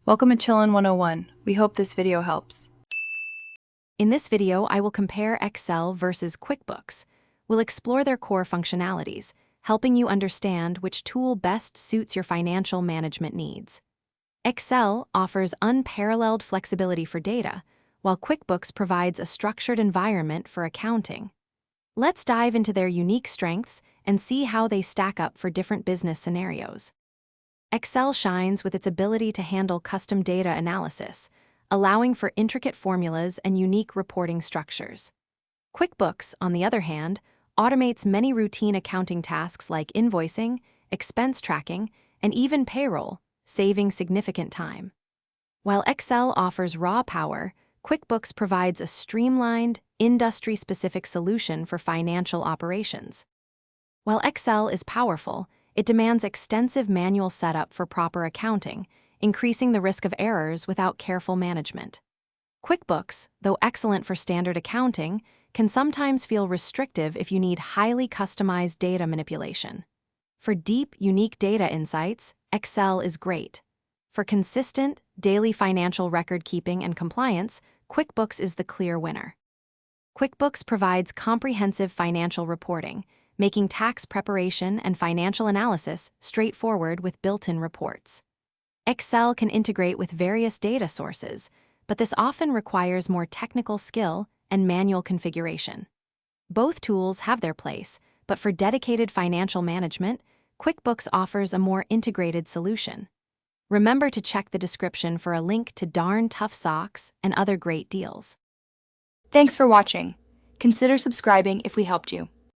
Welcome to Chillin' 101. We hope this video helps. In this video, I will compare Excel versus QuickBooks. We'll explore their core functionalities, helping you understand which tool best suits your financial management needs. Excel offers unparalleled flexibility for data, while QuickBooks provides a structured environment for accounting. Let's dive into their unique strengths and see how they stack up for different business scenarios. Excel shines with its ability to handle custom data analysis, allowing for intricate formulas and unique reporting structures. QuickBooks, on the other hand, automates many routine accounting tasks like invoicing, expense tracking, and even payroll, saving significant time. While Excel offers raw power, QuickBooks provides a streamlined, industry-specific solution for financial operations. While Excel is powerful, it demands extensive manual setup for proper accounting, increasing the risk of errors without careful management. QuickBooks, though excellent for standard accounting, can sometimes feel restrictive if you need highly customized data manipulation. For deep, unique data insights, Excel is great. For consistent, daily financial record keeping and compliance, QuickBooks is the clear winner. QuickBooks provides comprehensive financial reporting, making tax preparation and financial analysis straightforward with built-in reports. Excel can integrate with various data sources, but this often requires more technical skill and manual configuration. Both tools have their place, but for dedicated financial management, QuickBooks offers a more integrated solution. Remember to check the description for a link to Darn Tough Socks and other great deals. Thanks for watching. Consider subscribing if we helped you.